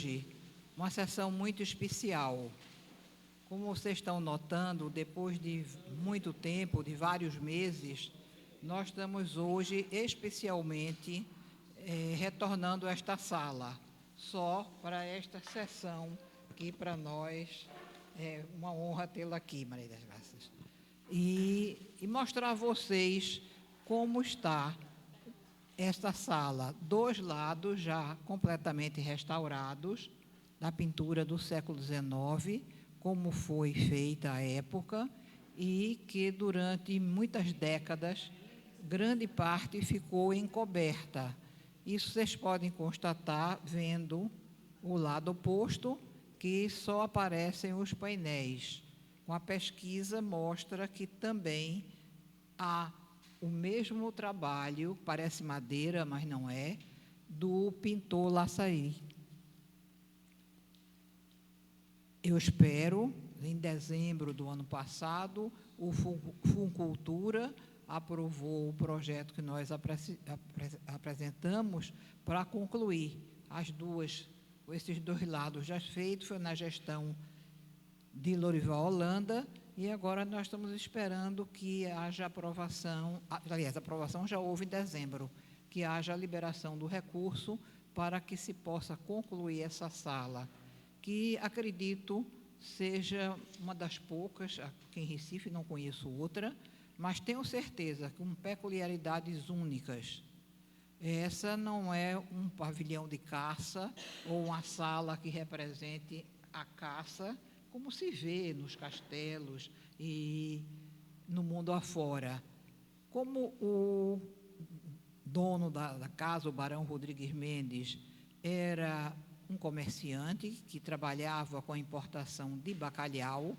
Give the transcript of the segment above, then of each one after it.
hoje uma sessão muito especial. Como vocês estão notando, depois de muito tempo, de vários meses, nós estamos hoje especialmente retornando a esta sala, só para esta sessão, que para nós é uma honra tê-la aqui, Maria das Graças. E mostrar a vocês como está esta sala, dois lados já completamente restaurados, da pintura do século XIX, como foi feita à época, e que durante muitas décadas, grande parte ficou encoberta. Isso vocês podem constatar vendo o lado oposto, que só aparecem os painéis. Com a pesquisa mostra que também há o mesmo trabalho, parece madeira, mas não é, do pintor Laçaí. Eu espero, em dezembro do ano passado, o Funcultura aprovou o projeto que nós apresentamos para concluir esses dois lados já feitos, foi na gestão de Lorival Holanda, e agora nós estamos esperando que haja aprovação, aliás, a aprovação já houve em dezembro, que haja a liberação do recurso para que se possa concluir essa sala, que acredito seja uma das poucas, aqui em Recife não conheço outra, mas tenho certeza que com peculiaridades únicas. Essa não é um pavilhão de caça ou uma sala que represente a caça, como se vê nos castelos e no mundo afora. Como o dono da casa, o barão Rodrigues Mendes, era um comerciante que trabalhava com a importação de bacalhau,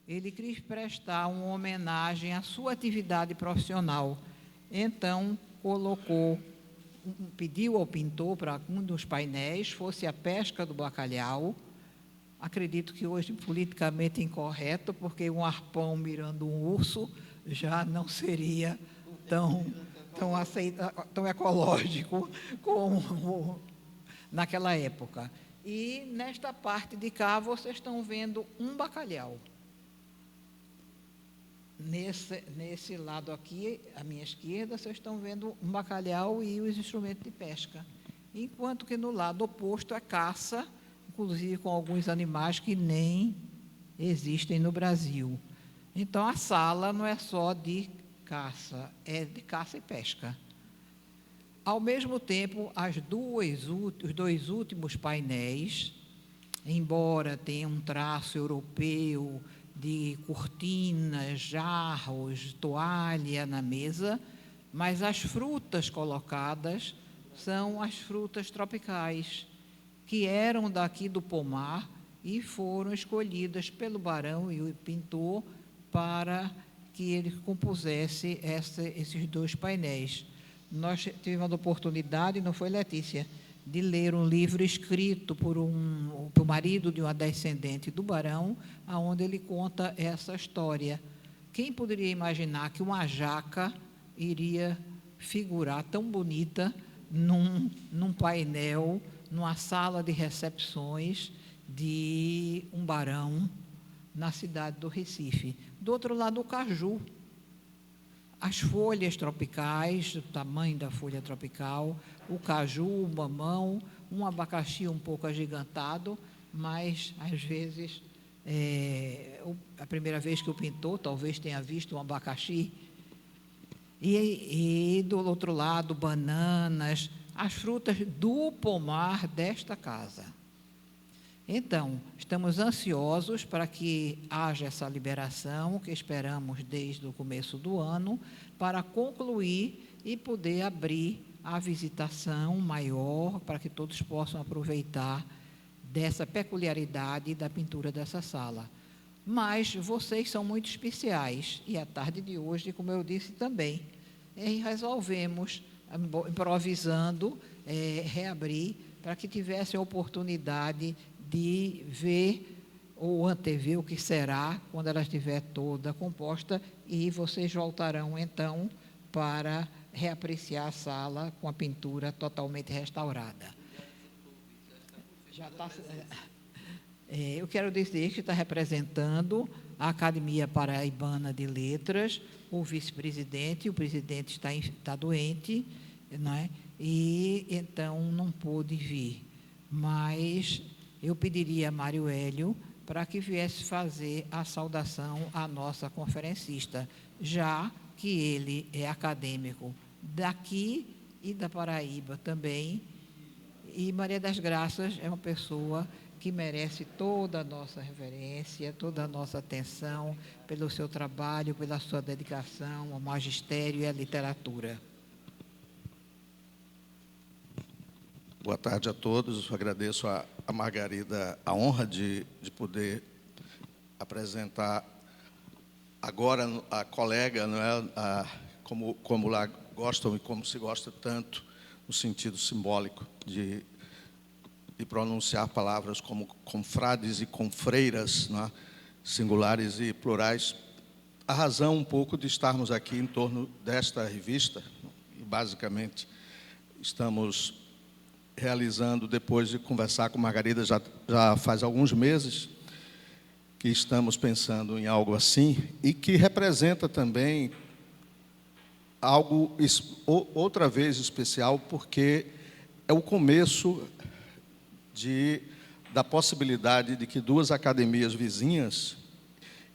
ele quis prestar uma homenagem à sua atividade profissional. Então, pediu ao pintor para um dos painéis fosse a pesca do bacalhau. Acredito que hoje politicamente incorreto, porque um arpão mirando um urso já não seria tão ecológico como naquela época. E nesta parte de cá vocês estão vendo um bacalhau. Nesse lado aqui, à minha esquerda, vocês estão vendo um bacalhau e os instrumentos de pesca. Enquanto que no lado oposto é caça, inclusive com alguns animais que nem existem no Brasil. Então, a sala não é só de caça, é de caça e pesca. Ao mesmo tempo, os dois últimos painéis, embora tenham um traço europeu de cortinas, jarros, toalha na mesa, mas as frutas colocadas são as frutas tropicais, que eram daqui do pomar e foram escolhidas pelo barão e o pintor para que ele compusesse esses dois painéis. Nós tivemos a oportunidade, não foi, Letícia, de ler um livro escrito por o marido de uma descendente do barão, onde ele conta essa história. Quem poderia imaginar que uma jaca iria figurar tão bonita num painel, numa sala de recepções de um barão na cidade do Recife? Do outro lado, o caju. As folhas tropicais, o tamanho da folha tropical, o caju, o mamão, um abacaxi um pouco agigantado, mas, às vezes, a primeira vez que o pintor talvez tenha visto um abacaxi. E do outro lado, bananas, as frutas do pomar desta casa. Então, estamos ansiosos para que haja essa liberação, que esperamos desde o começo do ano, para concluir e poder abrir a visitação maior, para que todos possam aproveitar dessa peculiaridade da pintura dessa sala. Mas vocês são muito especiais, e a tarde de hoje, como eu disse também, resolvemos, improvisando, reabrir, para que tivessem a oportunidade de ver ou antever o que será quando ela estiver toda composta, e vocês voltarão, então, para reapreciar a sala com a pintura totalmente restaurada. Já está. Eu quero dizer que está representando a Academia Paraibana de Letras, o vice-presidente, o presidente está doente, não é? E então não pôde vir. Mas eu pediria a Mário Hélio para que viesse fazer a saudação à nossa conferencista, já que ele é acadêmico daqui e da Paraíba também. E Maria das Graças é uma pessoa que merece toda a nossa reverência, toda a nossa atenção pelo seu trabalho, pela sua dedicação ao magistério e à literatura. Boa tarde a todos. Eu agradeço a Margarida a honra de poder apresentar agora a colega, não é? Como lá gostam e como se gosta tanto, no sentido simbólico de pronunciar palavras como confrades e confreiras, né? Singulares e plurais. A razão um pouco de estarmos aqui em torno desta revista, e basicamente estamos realizando, depois de conversar com Margarida, já faz alguns meses que estamos pensando em algo assim, e que representa também algo, outra vez especial, porque é o começo da possibilidade de que duas academias vizinhas,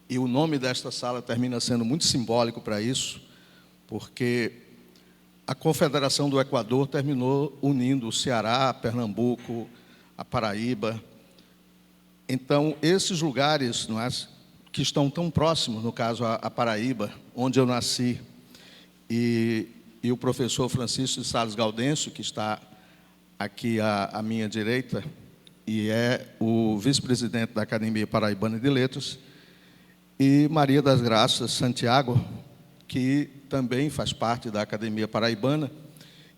e o nome desta sala termina sendo muito simbólico para isso, porque a Confederação do Equador terminou unindo o Ceará, a Pernambuco, a Paraíba. Então, esses lugares, não é, que estão tão próximos, no caso a Paraíba, onde eu nasci, e o professor Francisco de Sales Gaudêncio, que está aqui à minha direita, e é o vice-presidente da Academia Paraibana de Letras, e Maria das Graças Santiago, que também faz parte da Academia Paraibana.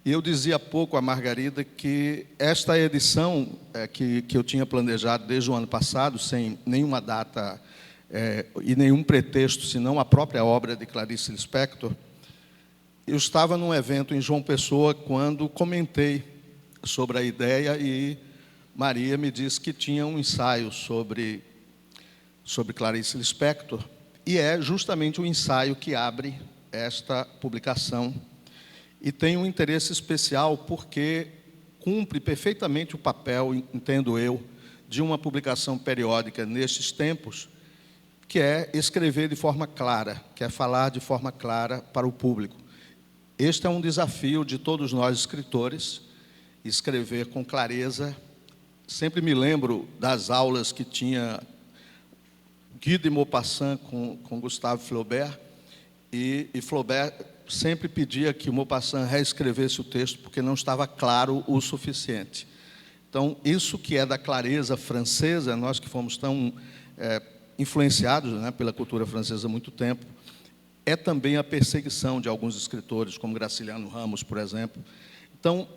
E eu dizia há pouco a Margarida que esta edição que eu tinha planejado desde o ano passado, sem nenhuma data e nenhum pretexto, senão a própria obra de Clarice Lispector, eu estava num evento em João Pessoa quando comentei sobre a ideia e Maria me disse que tinha um ensaio sobre Clarice Lispector, e é justamente o ensaio que abre esta publicação. E tem um interesse especial porque cumpre perfeitamente o papel, entendo eu, de uma publicação periódica nestes tempos, que é escrever de forma clara, que é falar de forma clara para o público. Este é um desafio de todos nós escritores, escrever com clareza. Sempre me lembro das aulas que tinha Guy de Maupassant com Gustave Flaubert, e Flaubert sempre pedia que Maupassant reescrevesse o texto porque não estava claro o suficiente. Então, isso que é da clareza francesa, nós que fomos tão influenciados, né, pela cultura francesa há muito tempo, é também a perseguição de alguns escritores, como Graciliano Ramos, por exemplo. Então,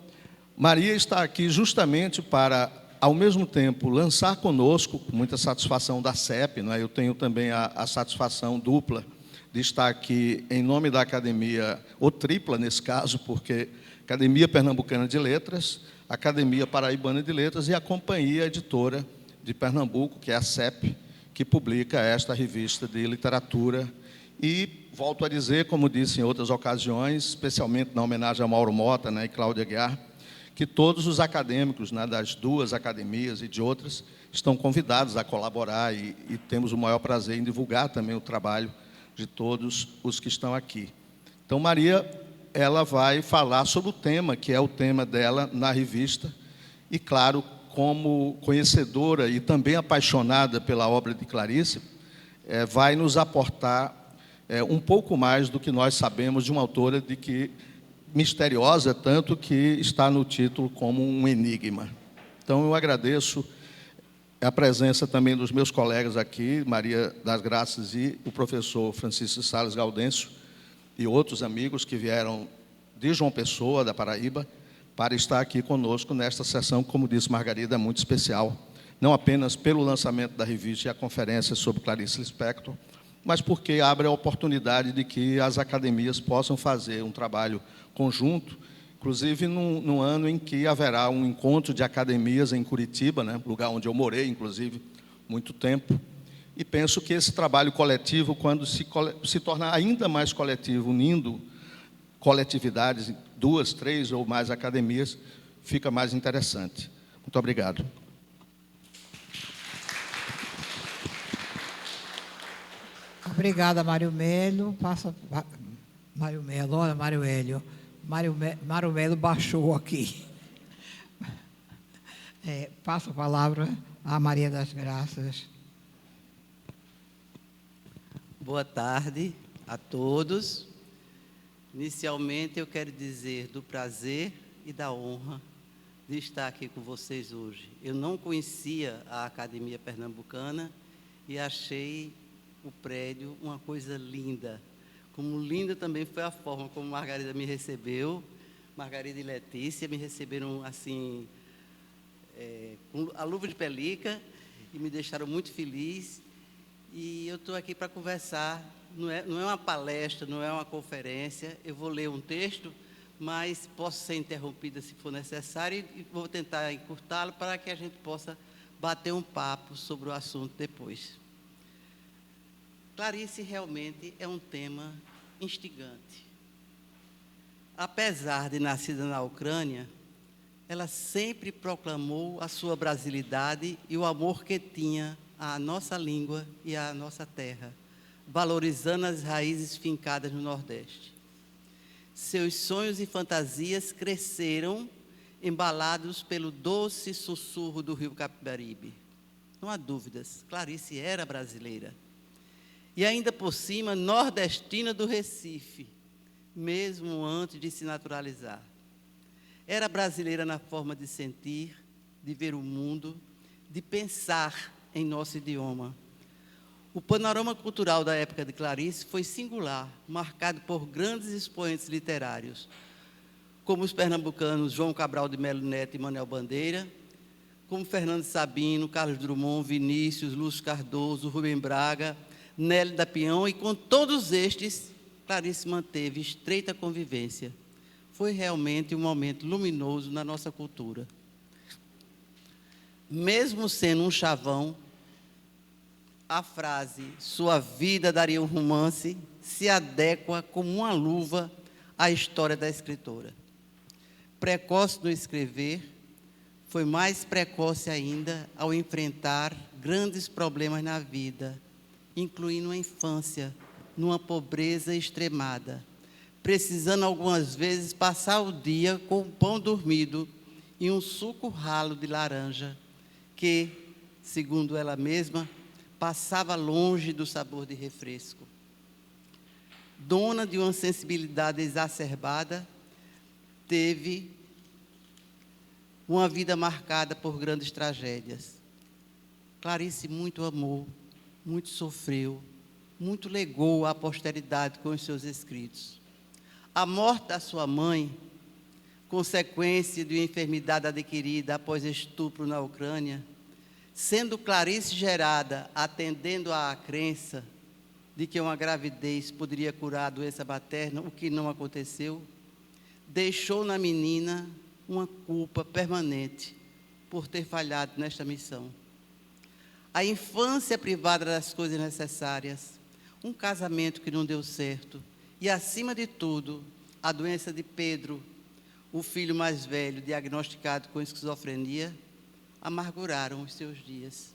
Maria está aqui justamente para, ao mesmo tempo, lançar conosco, com muita satisfação da CEP, não é? Eu tenho também a satisfação dupla de estar aqui em nome da Academia, ou tripla nesse caso, porque Academia Pernambucana de Letras, Academia Paraibana de Letras e a Companhia Editora de Pernambuco, que é a CEP, que publica esta revista de literatura. E volto a dizer, como disse em outras ocasiões, especialmente na homenagem a Mauro Mota, né, e Cláudia Aguiar, que todos os acadêmicos, né, das duas academias e de outras estão convidados a colaborar e temos o maior prazer em divulgar também o trabalho de todos os que estão aqui. Então, Maria, ela vai falar sobre o tema, que é o tema dela na revista, e, claro, como conhecedora e também apaixonada pela obra de Clarice, vai nos aportar um pouco mais do que nós sabemos de uma autora de que misteriosa, tanto que está no título como um enigma. Então, eu agradeço a presença também dos meus colegas aqui, Maria das Graças e o professor Francisco Sales Gaudêncio, e outros amigos que vieram de João Pessoa, da Paraíba, para estar aqui conosco nesta sessão, como disse Margarida, é muito especial, não apenas pelo lançamento da revista e a conferência sobre Clarice Lispector, mas porque abre a oportunidade de que as academias possam fazer um trabalho conjunto inclusive num ano em que haverá um encontro de academias em Curitiba, né, lugar onde eu morei, inclusive, muito tempo. E penso que esse trabalho coletivo, quando se tornar ainda mais coletivo, unindo coletividades, 2, 3 ou mais academias, fica mais interessante. Muito obrigado. Obrigada, Mário Melo. Passa, Mário Melo, olha, Mário Hélio. Mário Melo baixou aqui. Passo a palavra a Maria das Graças. Boa tarde a todos. Inicialmente, eu quero dizer do prazer e da honra de estar aqui com vocês hoje. Eu não conhecia a Academia Pernambucana e achei o prédio uma coisa linda. Como linda também foi a forma como Margarida me recebeu. Margarida e Letícia me receberam assim, com a luva de pelica, e me deixaram muito feliz. E eu estou aqui para conversar. Não é uma palestra, não é uma conferência. Eu vou ler um texto, mas posso ser interrompida se for necessário, e vou tentar encurtá-lo para que a gente possa bater um papo sobre o assunto depois. Clarice realmente é um tema instigante. Apesar de nascida na Ucrânia, ela sempre proclamou a sua brasilidade e o amor que tinha à nossa língua e à nossa terra, valorizando as raízes fincadas no Nordeste. Seus sonhos e fantasias cresceram embalados pelo doce sussurro do rio Capibaribe. Não há dúvidas, Clarice era brasileira. E ainda por cima, nordestina do Recife, mesmo antes de se naturalizar. Era brasileira na forma de sentir, de ver o mundo, de pensar em nosso idioma. O panorama cultural da época de Clarice foi singular, marcado por grandes expoentes literários, como os pernambucanos João Cabral de Melo Neto e Manuel Bandeira, como Fernando Sabino, Carlos Drummond, Vinícius, Lúcio Cardoso, Rubem Braga, Nélio da Pião, e com todos estes, Clarice manteve estreita convivência. Foi realmente um momento luminoso na nossa cultura. Mesmo sendo um chavão, a frase "sua vida daria um romance" se adequa como uma luva à história da escritora. Precoce no escrever, foi mais precoce ainda ao enfrentar grandes problemas na vida, incluindo a infância, numa pobreza extremada, precisando algumas vezes passar o dia com o pão dormido e um suco ralo de laranja, que, segundo ela mesma, passava longe do sabor de refresco. Dona de uma sensibilidade exacerbada, teve uma vida marcada por grandes tragédias. Clarice muito amou, muito sofreu, muito legou à posteridade com os seus escritos. A morte da sua mãe, consequência de uma enfermidade adquirida após estupro na Ucrânia, sendo Clarice gerada atendendo à crença de que uma gravidez poderia curar a doença materna, o que não aconteceu, deixou na menina uma culpa permanente por ter falhado nesta missão. A infância privada das coisas necessárias, um casamento que não deu certo e, acima de tudo, a doença de Pedro, o filho mais velho, diagnosticado com esquizofrenia, amarguraram os seus dias.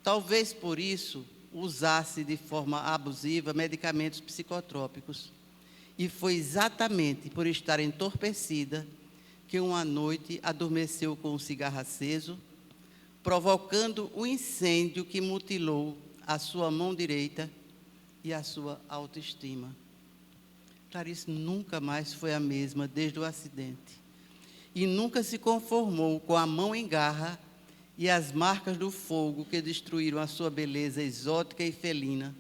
Talvez por isso usasse de forma abusiva medicamentos psicotrópicos. E foi exatamente por estar entorpecida que uma noite adormeceu com um cigarro aceso, provocando um incêndio que mutilou a sua mão direita e a sua autoestima. Clarice nunca mais foi a mesma desde o acidente e nunca se conformou com a mão em garra e as marcas do fogo que destruíram a sua beleza exótica e felina,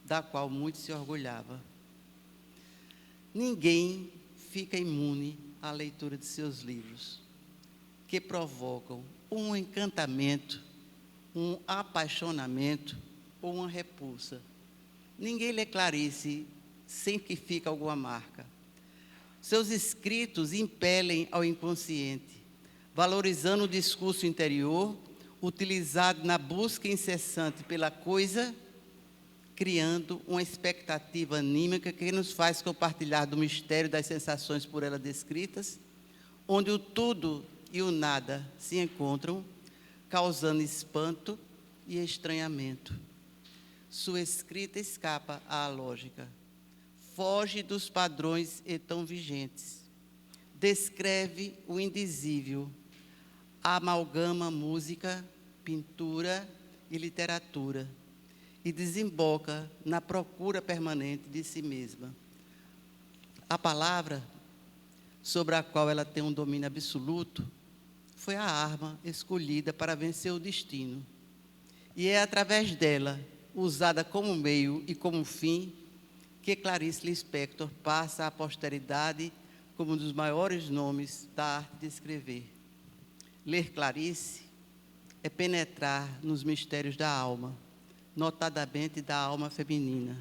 da qual muito se orgulhava. Ninguém fica imune à leitura de seus livros, que provocam um encantamento, um apaixonamento ou uma repulsa. Ninguém lê Clarice sem que fique alguma marca. Seus escritos impelem ao inconsciente, valorizando o discurso interior, utilizado na busca incessante pela coisa, criando uma expectativa anímica que nos faz compartilhar do mistério das sensações por ela descritas, onde o tudo e o nada se encontram, causando espanto e estranhamento. Sua escrita escapa à lógica, foge dos padrões então vigentes, descreve o indizível, amalgama música, pintura e literatura, e desemboca na procura permanente de si mesma. A palavra, sobre a qual ela tem um domínio absoluto, foi a arma escolhida para vencer o destino. E é através dela, usada como meio e como fim, que Clarice Lispector passa à posteridade como um dos maiores nomes da arte de escrever. Ler Clarice é penetrar nos mistérios da alma, notadamente da alma feminina.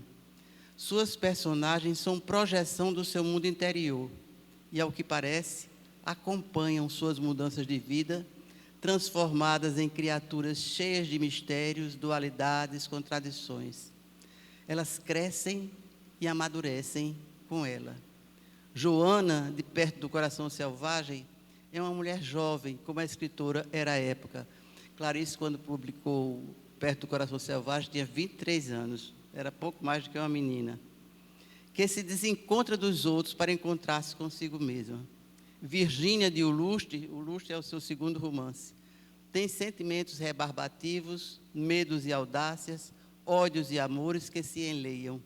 Suas personagens são projeção do seu mundo interior e, ao que parece, acompanham suas mudanças de vida, transformadas em criaturas cheias de mistérios, dualidades, contradições. Elas crescem e amadurecem com ela. Joana, de Perto do Coração Selvagem, é uma mulher jovem, como a escritora era à época. Clarice, quando publicou Perto do Coração Selvagem, tinha 23 anos, era pouco mais do que uma menina, que se desencontra dos outros para encontrar-se consigo mesma. Virgínia de Ulustre é o seu segundo romance, tem sentimentos rebarbativos, medos e audácias, ódios e amores que se enleiam.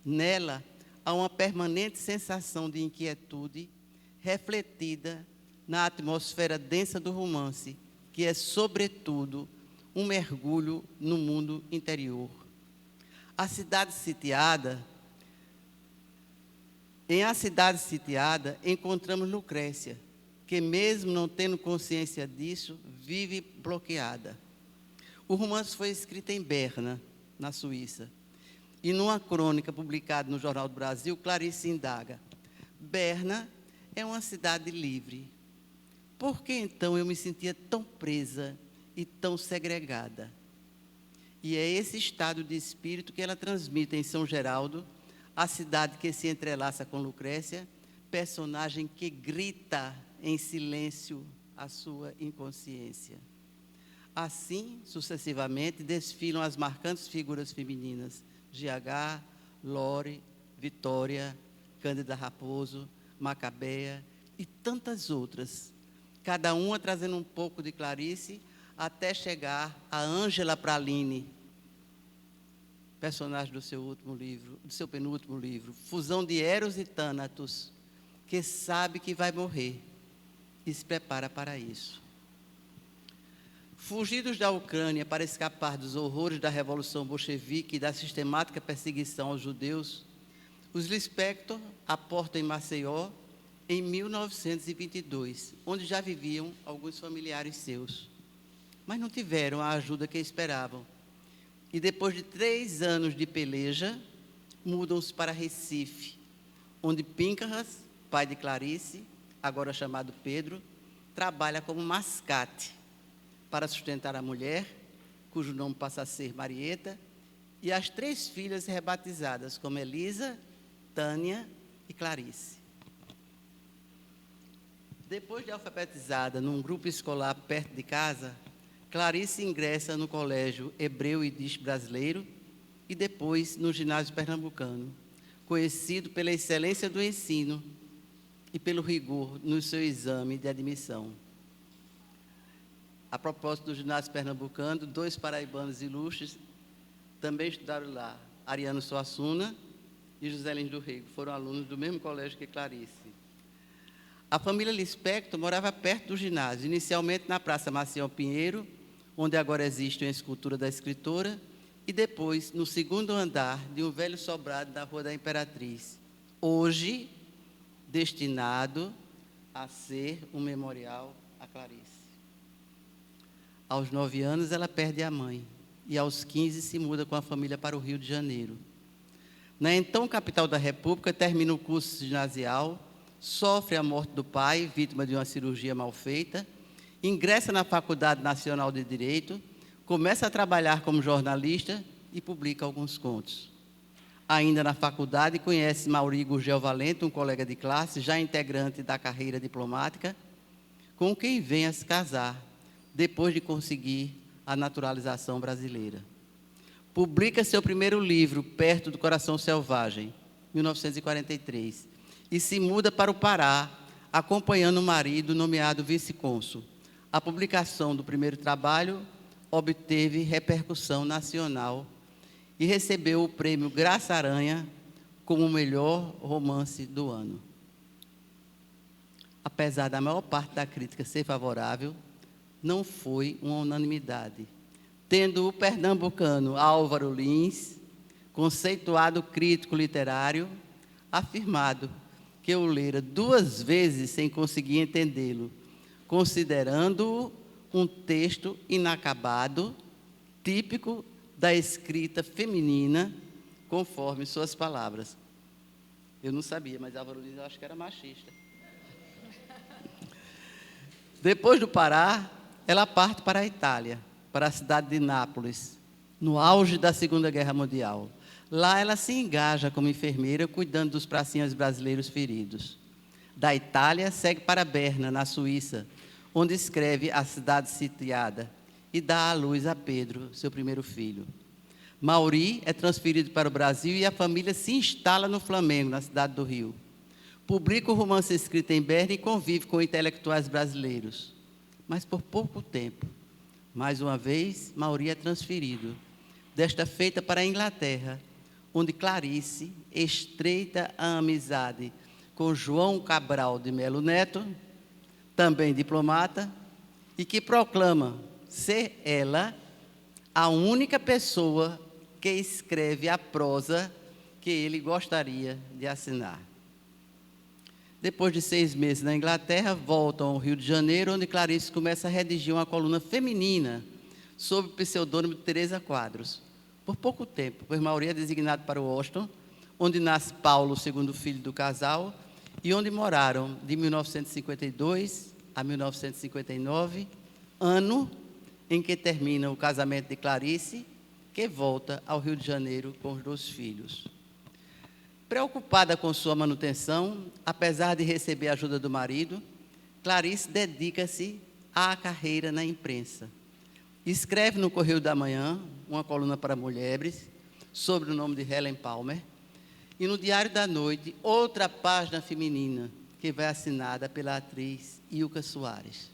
Nela, há uma permanente sensação de inquietude, refletida na atmosfera densa do romance, que é, sobretudo, um mergulho no mundo interior. A Cidade Sitiada, em A Cidade Sitiada, encontramos Lucrécia, que mesmo não tendo consciência disso, vive bloqueada. O romance foi escrito em Berna, na Suíça, e numa crônica publicada no Jornal do Brasil, Clarice indaga: Berna é uma cidade livre. Por que então eu me sentia tão presa e tão segregada? E é esse estado de espírito que ela transmite em São Geraldo, a cidade que se entrelaça com Lucrécia, personagem que grita em silêncio a sua inconsciência. Assim, sucessivamente, desfilam as marcantes figuras femininas: G.H., Lore, Vitória, Cândida Raposo, Macabeia e tantas outras, cada uma trazendo um pouco de Clarice, até chegar a Ângela Praline, personagem do seu último livro, do seu penúltimo livro, fusão de Eros e Thanatos, que sabe que vai morrer e se prepara para isso. Fugidos da Ucrânia para escapar dos horrores da Revolução Bolchevique e da sistemática perseguição aos judeus, os Lispector aportam em Maceió em 1922, onde já viviam alguns familiares seus. Mas não tiveram a ajuda que esperavam. E depois de 3 anos de peleja, mudam-se para Recife, onde Pincarras, pai de Clarice, agora chamado Pedro, trabalha como mascate para sustentar a mulher, cujo nome passa a ser Marieta, e as 3 filhas rebatizadas como Elisa, Tânia e Clarice. Depois de alfabetizada num grupo escolar perto de casa, Clarice ingressa no Colégio Hebreu Yiddish Brasileiro e depois no Ginásio Pernambucano, conhecido pela excelência do ensino e pelo rigor no seu exame de admissão. A propósito do Ginásio Pernambucano, 2 paraibanos ilustres também estudaram lá. Ariano Suassuna e José Lins do Rego foram alunos do mesmo colégio que Clarice. A família Lispector morava perto do ginásio, inicialmente na Praça Marcial Pinheiro, onde agora existe uma escultura da escritora, e depois no 2º andar de um velho sobrado da Rua da Imperatriz, hoje destinado a ser um memorial a Clarice. Aos 9 anos, ela perde a mãe, e aos 15 se muda com a família para o Rio de Janeiro. Na então capital da República, termina o curso ginasial, sofre a morte do pai, vítima de uma cirurgia mal feita, ingressa na Faculdade Nacional de Direito, começa a trabalhar como jornalista e publica alguns contos. Ainda na faculdade, conhece Mauri Gurgel Valente, um colega de classe, já integrante da carreira diplomática, com quem vem a se casar, depois de conseguir a naturalização brasileira. Publica seu primeiro livro, Perto do Coração Selvagem, 1943, e se muda para o Pará, acompanhando o marido nomeado vice-cônsul. A publicação do primeiro trabalho obteve repercussão nacional e recebeu o prêmio Graça Aranha como o melhor romance do ano. Apesar da maior parte da crítica ser favorável, não foi uma unanimidade, tendo o pernambucano Álvaro Lins, conceituado crítico literário, afirmado que eu lera 2 vezes sem conseguir entendê-lo, considerando-o um texto inacabado, típico da escrita feminina, conforme suas palavras. Eu não sabia, mas Álvaro Lins eu acho que era machista. Depois do Pará, ela parte para a Itália, para a cidade de Nápoles, no auge da Segunda Guerra Mundial. Lá ela se engaja como enfermeira, cuidando dos pracinhas brasileiros feridos. Da Itália, segue para Berna, na Suíça, onde escreve A Cidade Sitiada e dá à luz a Pedro, seu primeiro filho. Mauri é transferido para o Brasil e a família se instala no Flamengo, na cidade do Rio. Publica o romance escrito em Berna e convive com intelectuais brasileiros. Mas por pouco tempo. Mais uma vez, Mauri é transferido, desta feita para a Inglaterra, onde Clarice estreita a amizade com João Cabral de Melo Neto, também diplomata, e que proclama ser ela a única pessoa que escreve a prosa que ele gostaria de assinar. Depois de 6 meses na Inglaterra, voltam ao Rio de Janeiro, onde Clarice começa a redigir uma coluna feminina sob o pseudônimo de Teresa Quadros. Por pouco tempo, pois Mauri é designado para Washington, onde nasce Paulo, o segundo filho do casal, e onde moraram de 1952 a 1959, ano em que termina o casamento de Clarice, que volta ao Rio de Janeiro com os 2 filhos. Preocupada com sua manutenção, apesar de receber a ajuda do marido, Clarice dedica-se à carreira na imprensa. Escreve no Correio da Manhã, uma coluna para mulheres, sob o nome de Helen Palmer, e no Diário da Noite, outra página feminina, que vai assinada pela atriz Ilka Soares.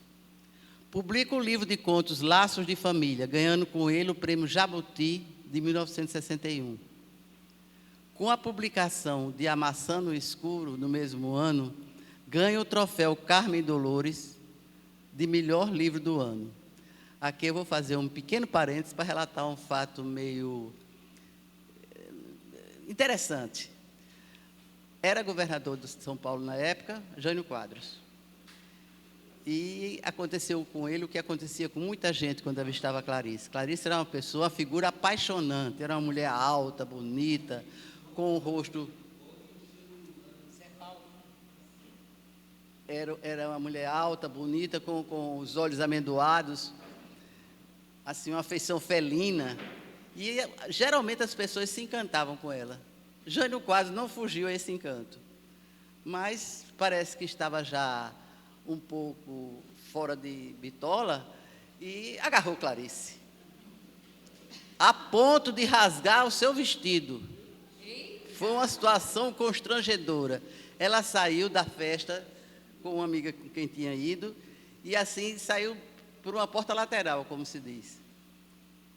Publica o livro de contos Laços de Família, ganhando com ele o prêmio Jabuti de 1961. Com a publicação de A Maçã no Escuro, no mesmo ano, ganha o troféu Carmen Dolores de melhor livro do ano. Aqui eu vou fazer um pequeno parênteses para relatar um fato meio interessante. Era governador de São Paulo na época, Jânio Quadros. E aconteceu com ele o que acontecia com muita gente quando avistava Clarice. Clarice era uma figura apaixonante, era uma mulher alta, bonita, com o rosto... Era uma mulher alta, bonita, com os olhos amendoados, assim, uma feição felina. E geralmente as pessoas se encantavam com ela. Jânio Quadros não fugiu a esse encanto, mas parece que estava já um pouco fora de bitola e agarrou Clarice, a ponto de rasgar o seu vestido. Foi uma situação constrangedora. Ela saiu da festa com uma amiga com quem tinha ido e assim saiu por uma porta lateral, como se diz,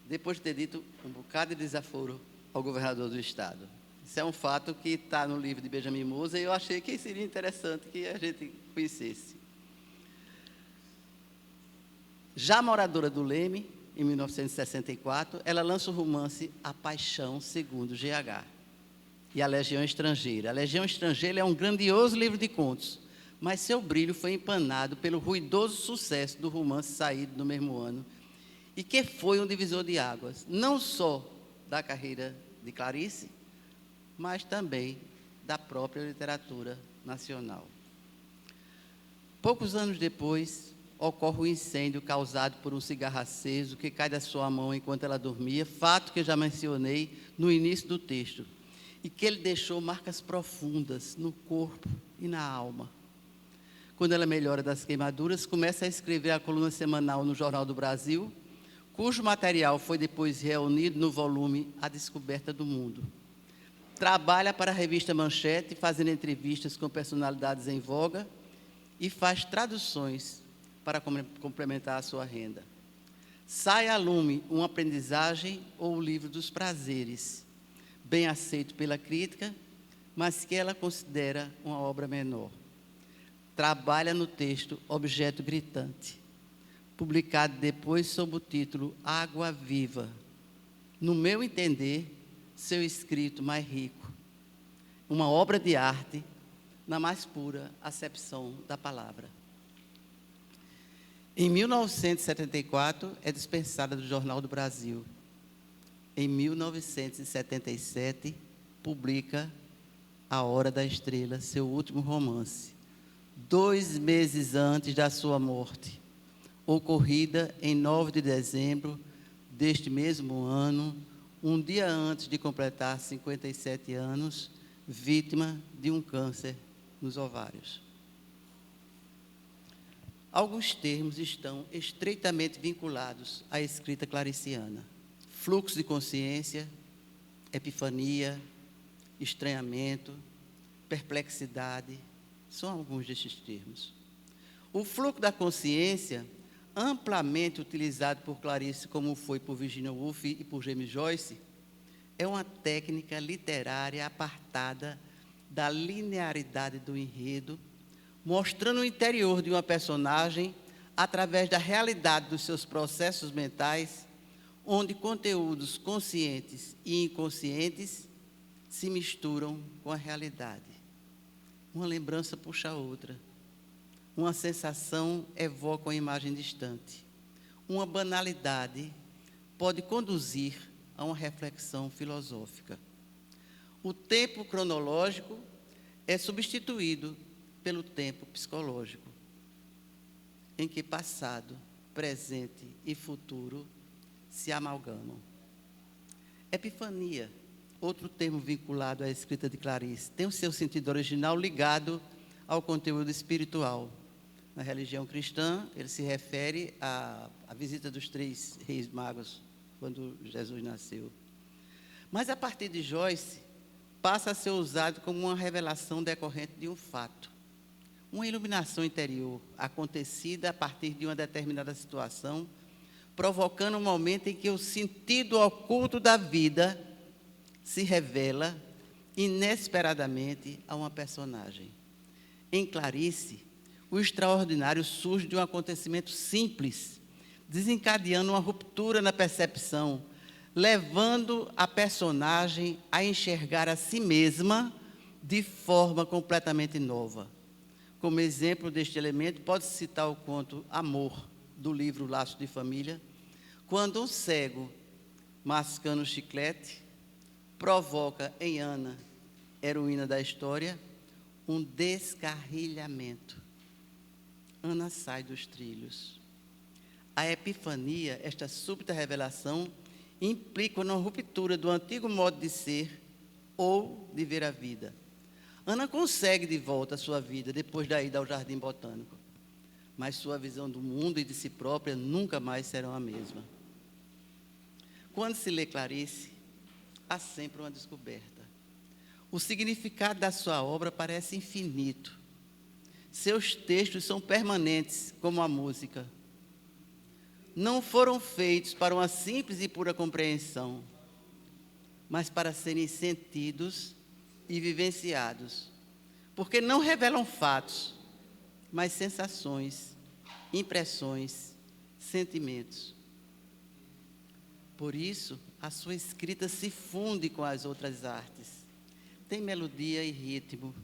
depois de ter dito um bocado de desaforo ao governador do estado. Isso é um fato que está no livro de Benjamin Moser e eu achei que seria interessante que a gente conhecesse. Já moradora do Leme, em 1964, ela lança o romance A Paixão Segundo GH e A Legião Estrangeira. A Legião Estrangeira é um grandioso livro de contos, mas seu brilho foi empanado pelo ruidoso sucesso do romance saído no mesmo ano e que foi um divisor de águas, não só da carreira de Clarice, mas também da própria literatura nacional. Poucos anos depois, ocorre o incêndio causado por um cigarro aceso que cai da sua mão enquanto ela dormia, fato que eu já mencionei no início do texto, e que ele deixou marcas profundas no corpo e na alma. Quando ela melhora das queimaduras, começa a escrever a coluna semanal no Jornal do Brasil, cujo material foi depois reunido no volume A Descoberta do Mundo. Trabalha para a revista Manchete, fazendo entrevistas com personalidades em voga e faz traduções para complementar a sua renda. Sai a lume uma aprendizagem ou o livro dos prazeres, bem aceito pela crítica, mas que ela considera uma obra menor. Trabalha no texto Objeto Gritante, publicado depois sob o título Água Viva. No meu entender, seu escrito mais rico, uma obra de arte na mais pura acepção da palavra. Em 1974, é dispensada do Jornal do Brasil. Em 1977, publica A Hora da Estrela, seu último romance, 2 meses antes da sua morte, ocorrida em 9 de dezembro deste mesmo ano, um dia antes de completar 57 anos, vítima de um câncer nos ovários. Alguns termos estão estreitamente vinculados à escrita clariciana: fluxo de consciência, epifania, estranhamento, perplexidade, são alguns destes termos. O fluxo da consciência, amplamente utilizado por Clarice, como foi por Virginia Woolf e por James Joyce, é uma técnica literária apartada da linearidade do enredo, mostrando o interior de uma personagem através da realidade dos seus processos mentais, onde conteúdos conscientes e inconscientes se misturam com a realidade. Uma lembrança puxa a outra. Uma sensação evoca uma imagem distante. Uma banalidade pode conduzir a uma reflexão filosófica. O tempo cronológico é substituído pelo tempo psicológico, em que passado, presente e futuro se amalgamam. Epifania, outro termo vinculado à escrita de Clarice, tem o seu sentido original ligado ao conteúdo espiritual. Na religião cristã, ele se refere à visita dos 3 reis magos, quando Jesus nasceu. Mas, a partir de Joyce, passa a ser usado como uma revelação decorrente de um fato, uma iluminação interior, acontecida a partir de uma determinada situação, provocando um momento em que o sentido oculto da vida se revela inesperadamente a uma personagem. Em Clarice, o extraordinário surge de um acontecimento simples, desencadeando uma ruptura na percepção, levando a personagem a enxergar a si mesma de forma completamente nova. Como exemplo deste elemento, pode-se citar o conto Amor, do livro Laço de Família, quando um cego, mascando chiclete, provoca em Ana, heroína da história, um descarrilhamento. Ana sai dos trilhos. A epifania, esta súbita revelação, implica uma ruptura do antigo modo de ser ou de ver a vida. Ana consegue de volta a sua vida depois da ida ao Jardim Botânico, mas sua visão do mundo e de si própria nunca mais serão a mesma. Quando se lê Clarice, há sempre uma descoberta. O significado da sua obra parece infinito. Seus textos são permanentes, como a música. Não foram feitos para uma simples e pura compreensão, mas para serem sentidos e vivenciados, porque não revelam fatos, mas sensações, impressões, sentimentos. Por isso, a sua escrita se funde com as outras artes. Tem melodia e ritmo,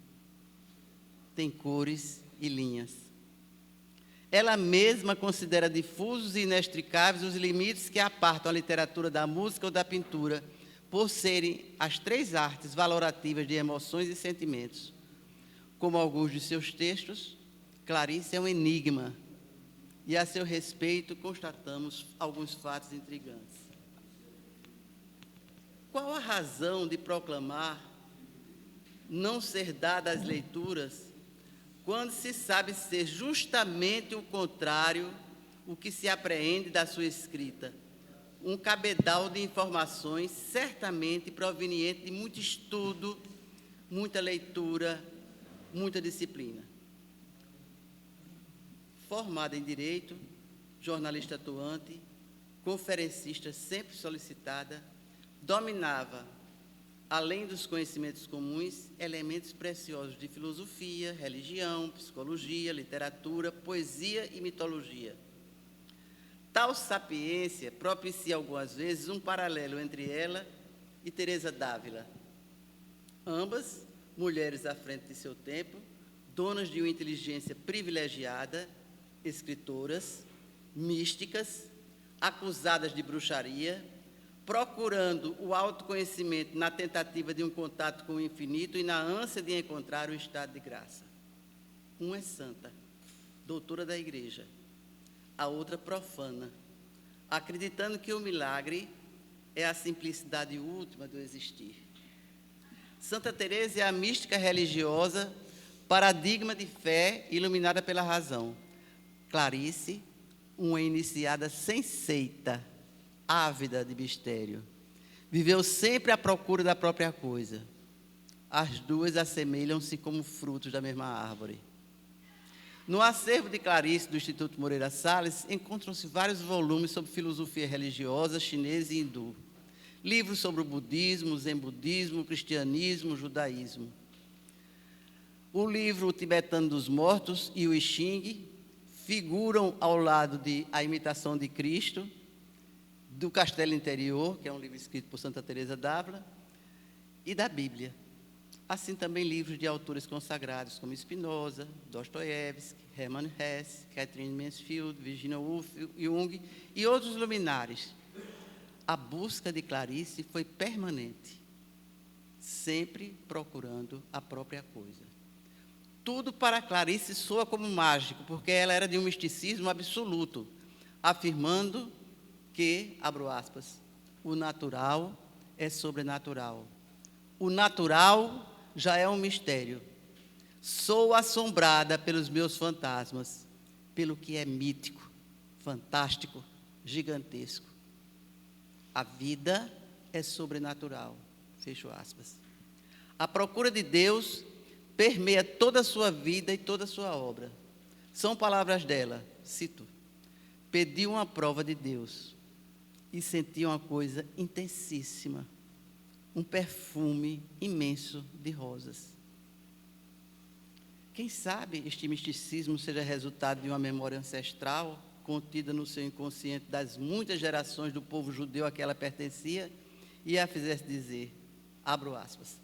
tem cores e linhas. Ela mesma considera difusos e inextricáveis os limites que apartam a literatura da música ou da pintura, por serem as 3 artes valorativas de emoções e sentimentos. Como alguns de seus textos, Clarice é um enigma, e a seu respeito constatamos alguns fatos intrigantes. Qual a razão de proclamar não ser dada às leituras, quando se sabe ser justamente o contrário o que se apreende da sua escrita? Um cabedal de informações, certamente proveniente de muito estudo, muita leitura, muita disciplina. Formada em Direito, jornalista atuante, conferencista sempre solicitada, dominava, além dos conhecimentos comuns, elementos preciosos de filosofia, religião, psicologia, literatura, poesia e mitologia. Tal sapiência propicia algumas vezes um paralelo entre ela e Teresa d'Ávila. Ambas, mulheres à frente de seu tempo, donas de uma inteligência privilegiada, escritoras, místicas, acusadas de bruxaria, procurando o autoconhecimento na tentativa de um contato com o infinito e na ânsia de encontrar o estado de graça. Uma é santa, doutora da igreja, a outra profana, acreditando que o milagre é a simplicidade última do existir. Santa Teresa é a mística religiosa, paradigma de fé iluminada pela razão. Clarice, uma iniciada sem seita, ávida de mistério. Viveu sempre à procura da própria coisa. As duas assemelham-se como frutos da mesma árvore. No acervo de Clarice, do Instituto Moreira Salles, encontram-se vários volumes sobre filosofia religiosa chinesa e hindu. Livros sobre o budismo, o zen budismo, o cristianismo, o judaísmo. O livro O Tibetano dos Mortos e o I Ching figuram ao lado de A Imitação de Cristo, do Castelo Interior, que é um livro escrito por Santa Teresa d'Ávila, e da Bíblia. Assim também livros de autores consagrados como Spinoza, Dostoiévski, Hermann Hesse, Catherine Mansfield, Virginia Woolf, Jung e outros luminares. A busca de Clarice foi permanente, sempre procurando a própria coisa. Tudo para Clarice soa como mágico, porque ela era de um misticismo absoluto, afirmando que, abro aspas, o natural é sobrenatural. O natural já é um mistério. Sou assombrada pelos meus fantasmas, pelo que é mítico, fantástico, gigantesco. A vida é sobrenatural, fecho aspas. A procura de Deus permeia toda a sua vida e toda a sua obra. São palavras dela, cito: pedi uma prova de Deus e senti uma coisa intensíssima, um perfume imenso de rosas. Quem sabe este misticismo seja resultado de uma memória ancestral contida no seu inconsciente das muitas gerações do povo judeu a que ela pertencia e a fizesse dizer, abro aspas,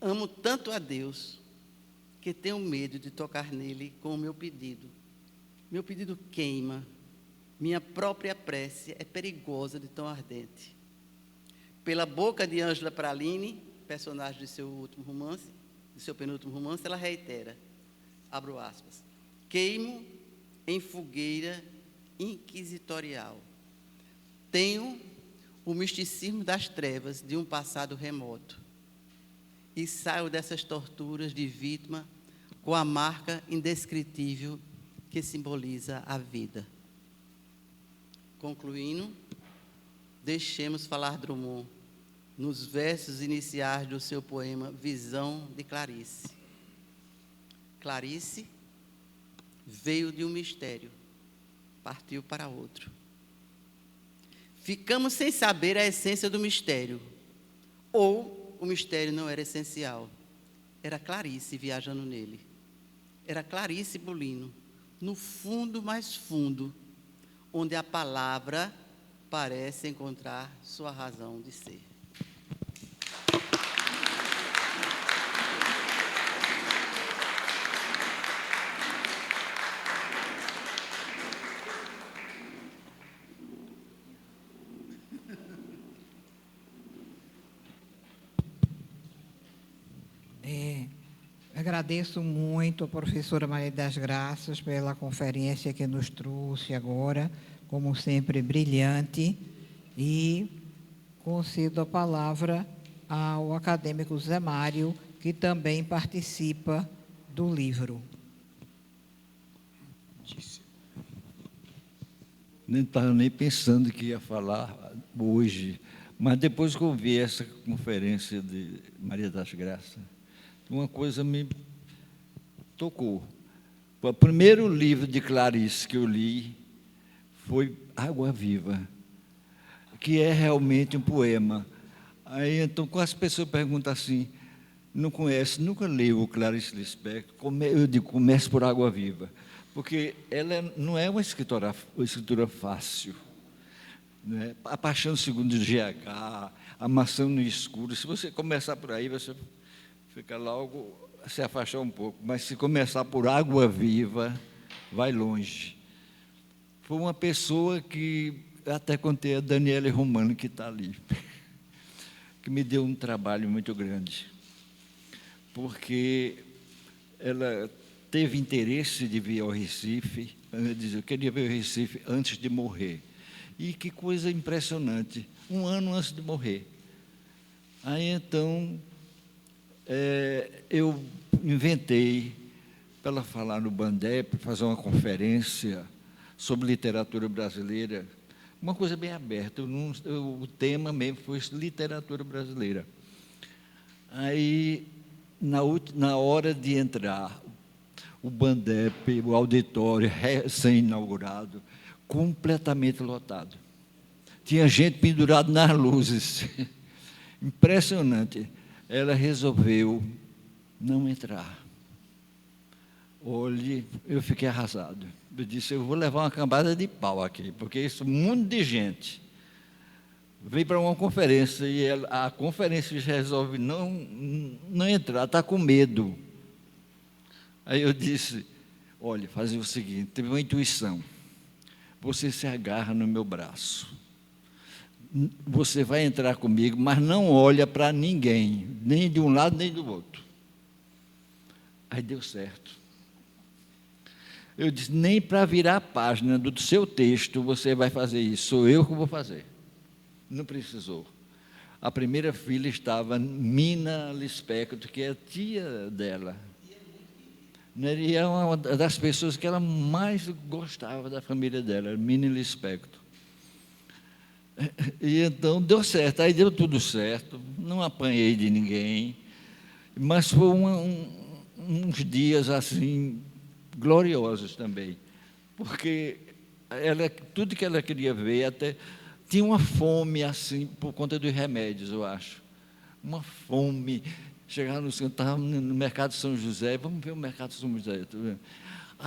amo tanto a Deus que tenho medo de tocar nele com o meu pedido. Meu pedido queima, minha própria prece é perigosa de tão ardente. Pela boca de Ângela Praline, personagem de seu último romance, de seu penúltimo romance, ela reitera, abro aspas, queimo em fogueira inquisitorial. Tenho o misticismo das trevas de um passado remoto e saio dessas torturas de vítima com a marca indescritível que simboliza a vida. Concluindo, deixemos falar Drummond nos versos iniciais do seu poema Visão de Clarice. Clarice veio de um mistério, partiu para outro. Ficamos sem saber a essência do mistério, ou o mistério não era essencial. Era Clarice viajando nele. Era Clarice Bolino, no fundo mais fundo, onde a palavra parece encontrar sua razão de ser. Agradeço muito a professora Maria das Graças pela conferência que nos trouxe agora, como sempre, brilhante, e concedo a palavra ao acadêmico Zé Mário, que também participa do livro. Nem estava nem pensando que ia falar hoje, mas depois que eu vi essa conferência de Maria das Graças, uma coisa me tocou. O primeiro livro de Clarice que eu li foi Água Viva, que é realmente um poema. Aí, então, quando as pessoas perguntam assim, não conhece, nunca leu o Clarice Lispector, eu digo, comece por Água Viva, porque ela não é uma escritora fácil. Né? A Paixão Segundo GH, A Maçã no Escuro, se você começar por aí, você fica logo se afastar um pouco, mas se começar por Água Viva, vai longe. Foi uma pessoa que, até contei a Daniele Romano, que está ali, que me deu um trabalho muito grande, porque ela teve interesse de vir ao Recife, eu queria ver o Recife antes de morrer. E que coisa impressionante, 1 ano antes de morrer. Aí, então, eu inventei para ela falar no Bandep, fazer uma conferência sobre literatura brasileira, uma coisa bem aberta. O tema mesmo foi literatura brasileira. Aí, na hora de entrar, o Bandep, o auditório recém-inaugurado, completamente lotado. Tinha gente pendurada nas luzes. Impressionante. Ela resolveu não entrar. Olhe, eu fiquei arrasado. Eu disse, eu vou levar uma cambada de pau aqui, porque isso, um monte de gente veio para uma conferência e a conferência resolve não entrar, está com medo. Aí eu disse, olha, fazer o seguinte, teve uma intuição, você se agarra no meu braço, você vai entrar comigo, mas não olha para ninguém, nem de um lado nem do outro. Aí deu certo. Eu disse, nem para virar a página do seu texto você vai fazer isso, sou eu que vou fazer. Não precisou. A primeira filha estava Mina Lispector, que é a tia dela. E é uma das pessoas que ela mais gostava da família dela, Mina Lispector. E então deu certo, aí deu tudo certo, não apanhei de ninguém, mas foi uns dias assim gloriosos também, porque tudo que ela queria ver, até tinha uma fome assim, por conta dos remédios, eu acho, uma fome. Chegava estava no mercado São José, vamos ver o mercado São José.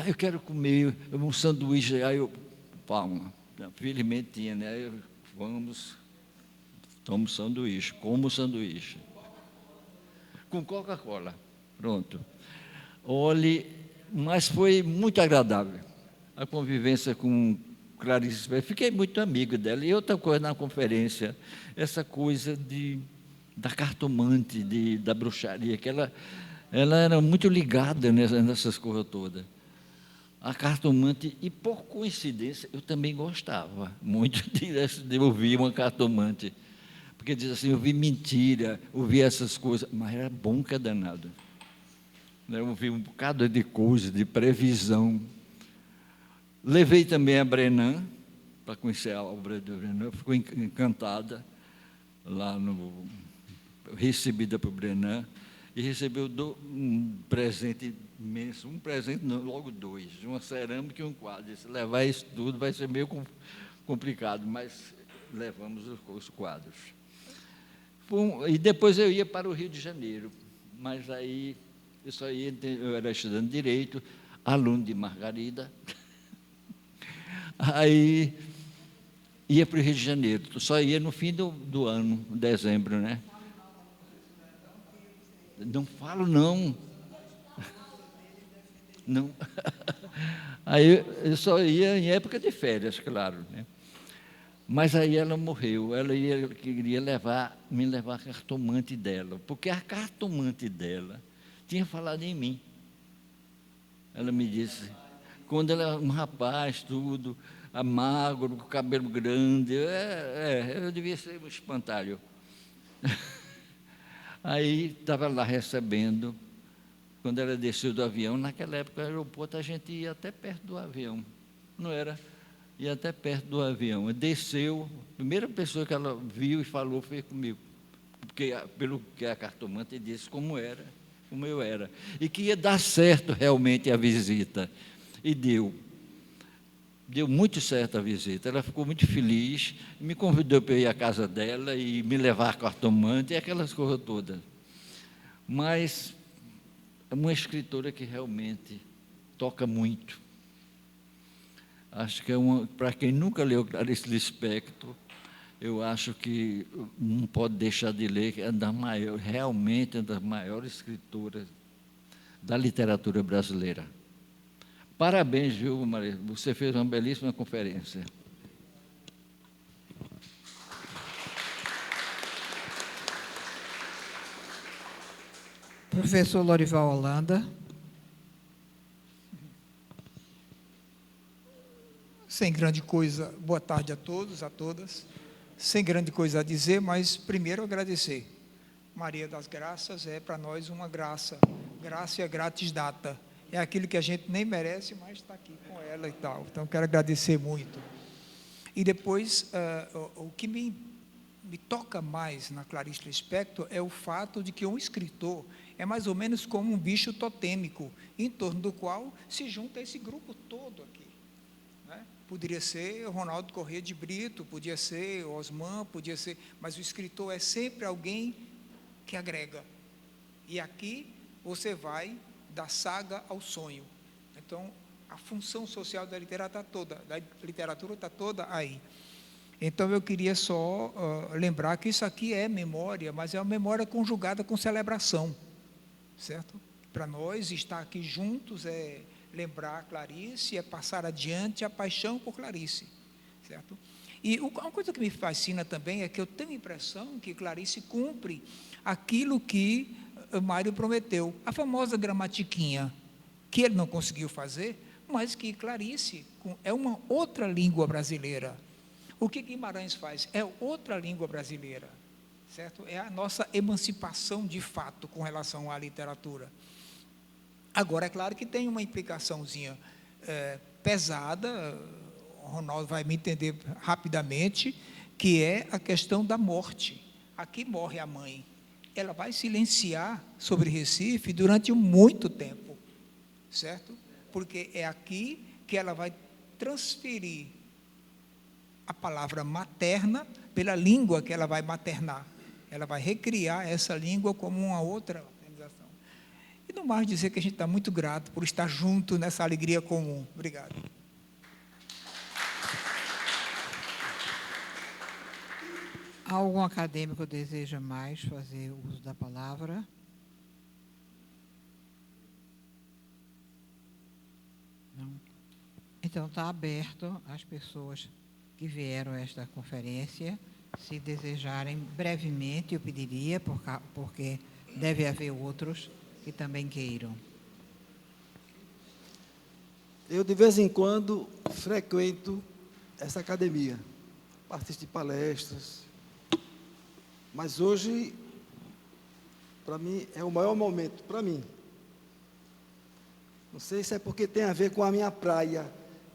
Eu quero comer um sanduíche, aí eu, palma, felizmente tinha, né? Aí eu, tomo sanduíche, como sanduíche. Com Coca-Cola, pronto. Olhe, mas foi muito agradável a convivência com Clarice. Fiquei muito amigo dela. E outra coisa na conferência, essa coisa da cartomante, da bruxaria, que ela era muito ligada nessas coisas todas. A cartomante, e por coincidência, eu também gostava muito de ouvir uma cartomante, porque diz assim, eu vi mentira, ouvi essas coisas, mas era bom que é danado. Eu ouvi um bocado de coisa, de previsão. Levei também a Brenan, para conhecer a obra do Brenan, ficou encantada, lá recebida por Brenan, e recebeu um presente imenso, logo 2, uma cerâmica e um quadro. Se levar isso tudo vai ser meio complicado, mas levamos os quadros. E depois eu ia para o Rio de Janeiro, mas aí eu era estudante de Direito, aluno de Margarida, aí ia para o Rio de Janeiro, só ia no fim do ano, dezembro, né? Não falo, não. Não. Aí eu só ia em época de férias, claro, né? Mas aí ela morreu, ela queria me levar a cartomante dela, porque a cartomante dela tinha falado em mim. Ela me disse, quando ela era um rapaz, tudo, magro, com cabelo grande, eu devia ser um espantalho. Aí estava lá recebendo, quando ela desceu do avião, naquela época no aeroporto a gente ia até perto do avião, não era? Ia até perto do avião. Desceu, a primeira pessoa que ela viu e falou foi comigo, porque, pelo que a cartomante disse como era, como eu era, e que ia dar certo realmente a visita, e deu muito certo a visita. Ela ficou muito feliz, me convidou para ir à casa dela e me levar a cartomante e aquelas coisas todas. Mas é uma escritora que realmente toca muito. Acho que para quem nunca leu Clarice Lispector, eu acho que não pode deixar de ler, que é realmente uma das maiores escritoras da literatura brasileira. Parabéns, viu, Maria? Você fez uma belíssima conferência. Professor Lorival Holanda. Sem grande coisa, boa tarde a todos, a todas. Sem grande coisa a dizer, mas primeiro agradecer. Maria das Graças é para nós uma graça. Graça é gratis data. É aquilo que a gente nem merece, mas está aqui com ela e tal. Então, quero agradecer muito. E depois, o que me toca mais na Clarice Lispector é o fato de que um escritor é mais ou menos como um bicho totêmico, em torno do qual se junta esse grupo todo aqui. Poderia ser Ronaldo Corrêa de Brito, podia ser Osman, podia ser, mas o escritor é sempre alguém que agrega. E aqui você vai da saga ao sonho. Então, a função social da literatura está toda aí. Então, eu queria só lembrar que isso aqui é memória, mas é uma memória conjugada com celebração, certo? Para nós, estar aqui juntos é lembrar Clarice, é passar adiante a paixão por Clarice, certo? E uma coisa que me fascina também é que eu tenho a impressão que Clarice cumpre aquilo que Mário prometeu, a famosa gramatiquinha, que ele não conseguiu fazer, mas que Clarice é uma outra língua brasileira. O que Guimarães faz? É outra língua brasileira, certo? É a nossa emancipação de fato com relação à literatura. Agora, é claro que tem uma implicaçãozinha pesada, o Ronaldo vai me entender rapidamente, que é a questão da morte. Aqui morre a mãe. Ela vai silenciar sobre Recife durante muito tempo, certo? Porque é aqui que ela vai transferir a palavra materna pela língua que ela vai maternar. Ela vai recriar essa língua como uma outra organização. E no mais dizer que a gente está muito grato por estar junto nessa alegria comum. Obrigado. Algum acadêmico deseja mais fazer uso da palavra? Não. Então, está aberto às pessoas que vieram a esta conferência, se desejarem brevemente, eu pediria, porque deve haver outros que também queiram. Eu, de vez em quando, frequento essa academia, participo de palestras, mas hoje, para mim, é o maior momento, para mim. Não sei se é porque tem a ver com a minha praia,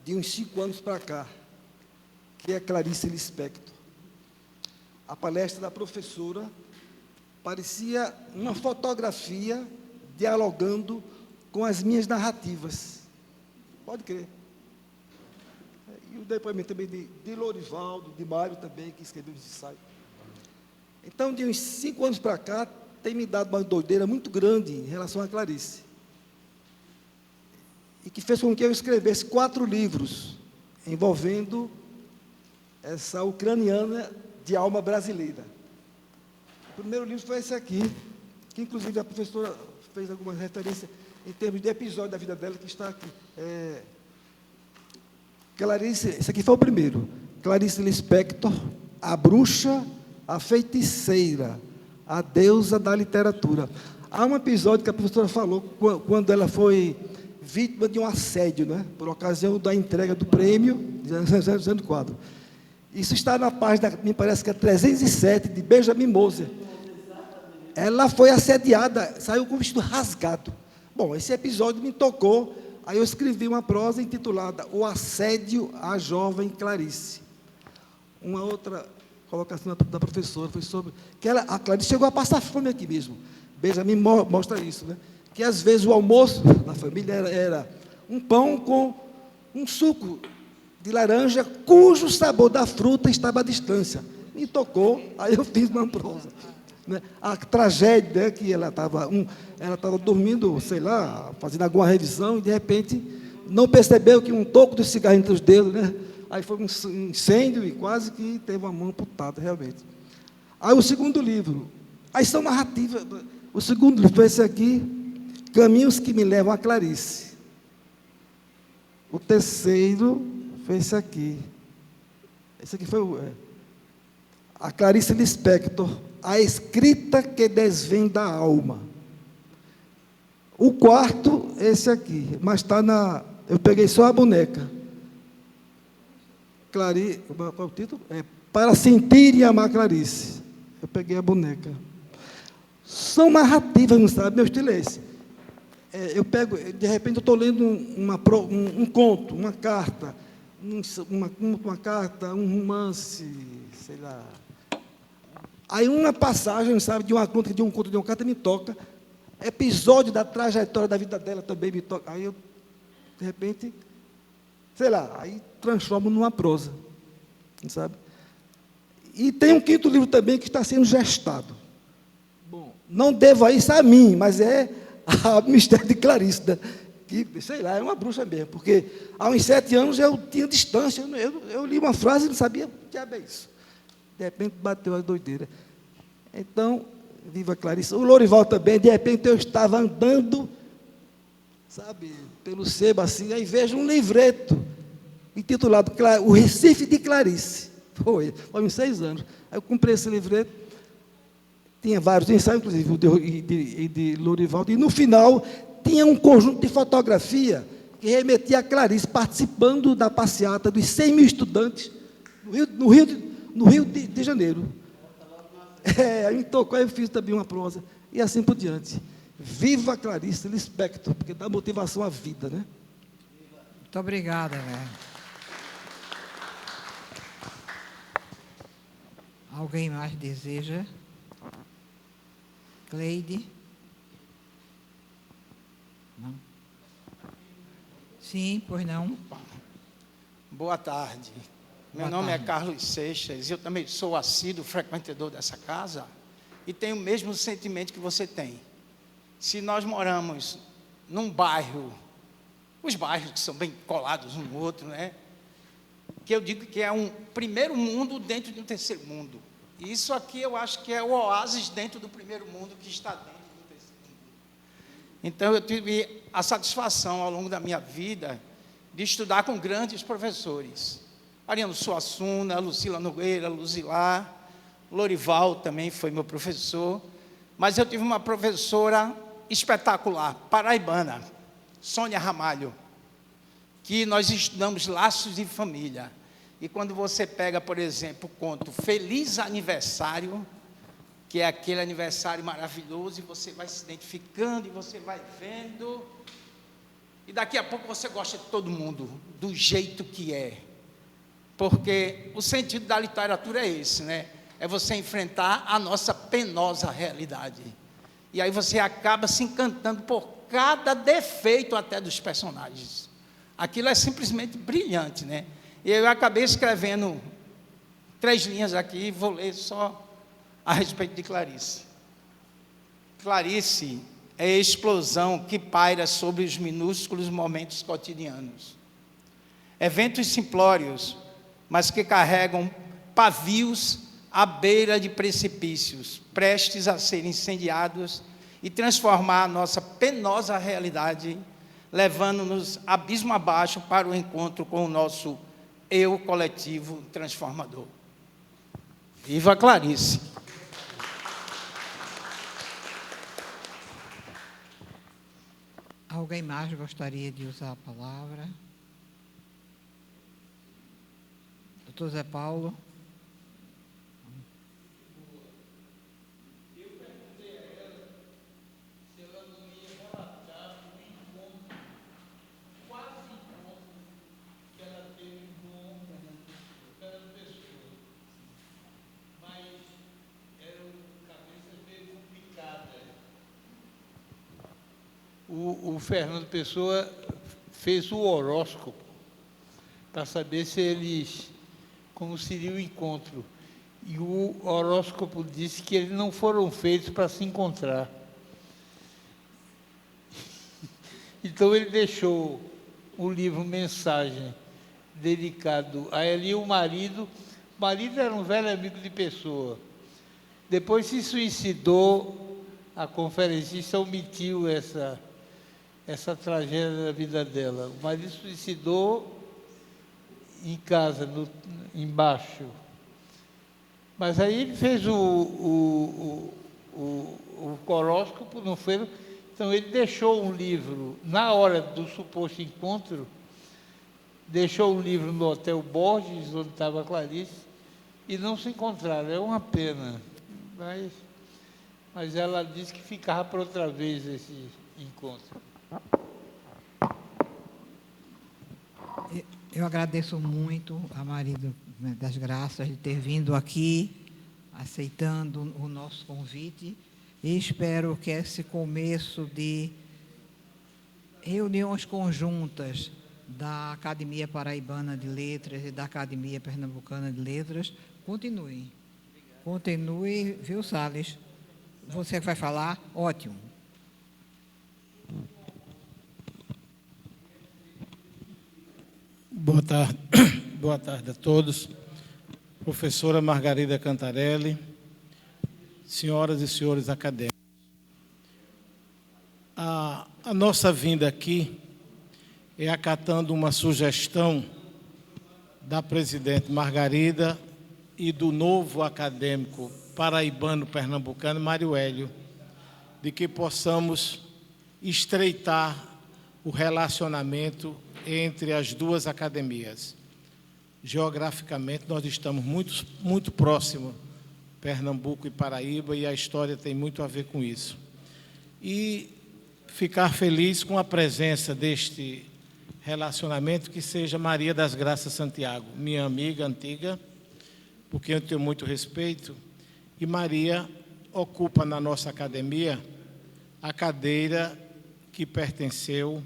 de uns 5 anos para cá, que é Clarice Lispector. A palestra da professora parecia uma fotografia dialogando com as minhas narrativas. Pode crer. E o depoimento também de Lorivaldo, de Mário também, que escreveu esse ensaio. Então, de uns 5 anos para cá, tem me dado uma doideira muito grande em relação a Clarice. E que fez com que eu escrevesse 4 livros envolvendo essa ucraniana de alma brasileira. O primeiro livro foi esse aqui, que inclusive a professora fez algumas referências em termos de episódio da vida dela, que está aqui. Clarice, esse aqui foi o primeiro. Clarice Lispector, a bruxa, a feiticeira, a deusa da literatura. Há um episódio que a professora falou quando ela foi vítima de um assédio, né? Por ocasião da entrega do prêmio de José do Quadro. Isso está na página, me parece que é 307, de Benjamin Moser. Ela foi assediada, saiu com o vestido rasgado. Bom, esse episódio me tocou, aí eu escrevi uma prosa intitulada O Assédio à Jovem Clarice. Uma outra colocação da professora foi sobre que a Clarice chegou a passar fome aqui mesmo. Benjamin mostra isso, né? Que às vezes o almoço da família era um pão com um suco de laranja, cujo sabor da fruta estava à distância. Me tocou, aí eu fiz uma prosa. Né? A tragédia, né, que ela estava dormindo, sei lá, fazendo alguma revisão, e de repente não percebeu que um toco de cigarro entre os dedos, né? Aí foi um incêndio e quase que teve uma mão amputada, realmente. Aí o segundo livro, aí são narrativas. O segundo livro foi esse aqui, Caminhos que me levam a Clarice. O terceiro foi esse aqui. Esse aqui foi a Clarice Lispector, A Escrita que Desvenda a Alma. O quarto, esse aqui, mas está na... Eu peguei só a boneca. Clarice, qual é o título? Para Sentir e Amar Clarice. Eu peguei a boneca. São narrativas, não sabe? Meu estilo é esse. Eu pego, de repente eu estou lendo um conto, uma carta, uma carta, um romance, sei lá. Aí uma passagem, sabe, de um conto, de uma carta me toca, episódio da trajetória da vida dela também me toca. Aí eu, de repente, sei lá, aí transformo numa prosa, sabe? E tem um quinto livro também que está sendo gestado. Bom, não devo isso a mim, mas é a Mistério de Clarice, né? Que, sei lá, é uma bruxa mesmo, porque há uns 7 anos eu tinha distância, eu li uma frase e não sabia o que é isso. De repente bateu a doideira. Então, viva Clarice. O Lorival também, de repente eu estava andando, sabe, pelo sebo assim, aí vejo um livreto intitulado O Recife de Clarice. Foi uns 6 anos. Aí eu comprei esse livreto, tinha vários ensaios, inclusive o de Lorival, e no final tinha um conjunto de fotografia que remetia a Clarice participando da passeata dos 100 mil estudantes no Rio de Janeiro. Aí me tocou, aí eu fiz também uma prosa, e assim por diante. Viva Clarice Lispector, porque dá motivação à vida, né? Muito obrigada, velho. Alguém mais deseja? Cleide? Não? Sim, pois não. Boa tarde. Meu nome é Carlos Seixas, eu também sou assíduo frequentador dessa casa e tenho o mesmo sentimento que você tem. Se nós moramos num bairro, os bairros que são bem colados um no outro, né? Que eu digo que é um primeiro mundo dentro de um terceiro mundo. E isso aqui eu acho que é o oásis dentro do primeiro mundo que está dentro do terceiro mundo. Então eu tive a satisfação ao longo da minha vida de estudar com grandes professores. Ariano Suassuna, Lucila Nogueira, Luzilar, Lorival também foi meu professor. Mas eu tive uma professora espetacular, paraibana, Sônia Ramalho, que nós estudamos laços de família. E quando você pega, por exemplo, o conto Feliz Aniversário, que é aquele aniversário maravilhoso, e você vai se identificando, e você vai vendo, e daqui a pouco você gosta de todo mundo, do jeito que é. Porque o sentido da literatura é esse, né? É você enfrentar a nossa penosa realidade. E aí você acaba se encantando por cada defeito até dos personagens. Aquilo é simplesmente brilhante, né? E eu acabei escrevendo 3 linhas aqui, vou ler só a respeito de Clarice. Clarice é a explosão que paira sobre os minúsculos momentos cotidianos. Eventos simplórios, mas que carregam pavios à beira de precipícios, prestes a serem incendiados e transformar a nossa penosa realidade, levando-nos abismo abaixo para o encontro com o nosso eu coletivo transformador. Viva Clarice! Alguém mais gostaria de usar a palavra? Doutor Zé Paulo. O Fernando Pessoa fez o horóscopo para saber se eles, como seria o encontro. E o horóscopo disse que eles não foram feitos para se encontrar. Então ele deixou o livro Mensagem, dedicado a ele e o marido. O marido era um velho amigo de Pessoa. Depois se suicidou, a conferencista omitiu essa tragédia da vida dela. O marido se suicidou em casa, embaixo. Mas aí ele fez o horóscopo, não foi? Então ele deixou um livro, na hora do suposto encontro, deixou um livro no Hotel Borges, onde estava a Clarice, e não se encontraram. É uma pena. Mas ela disse que ficava para outra vez esse encontro. Eu agradeço muito a Maria das Graças de ter vindo aqui, aceitando o nosso convite, e espero que esse começo de reuniões conjuntas da Academia Paraibana de Letras e da Academia Pernambucana de Letras continue. Continue, viu, Salles? Você que vai falar? Ótimo. Boa tarde a todos. Professora Margarida Cantarelli, senhoras e senhores acadêmicos. A nossa vinda aqui é acatando uma sugestão da presidente Margarida e do novo acadêmico paraibano-pernambucano, Mário Hélio, de que possamos estreitar o relacionamento entre as duas academias. Geograficamente, nós estamos muito próximos, Pernambuco e Paraíba, e a história tem muito a ver com isso. E ficar feliz com a presença deste relacionamento, que seja Maria das Graças Santiago, minha amiga antiga, porque eu tenho muito respeito, e Maria ocupa na nossa academia a cadeira que pertenceu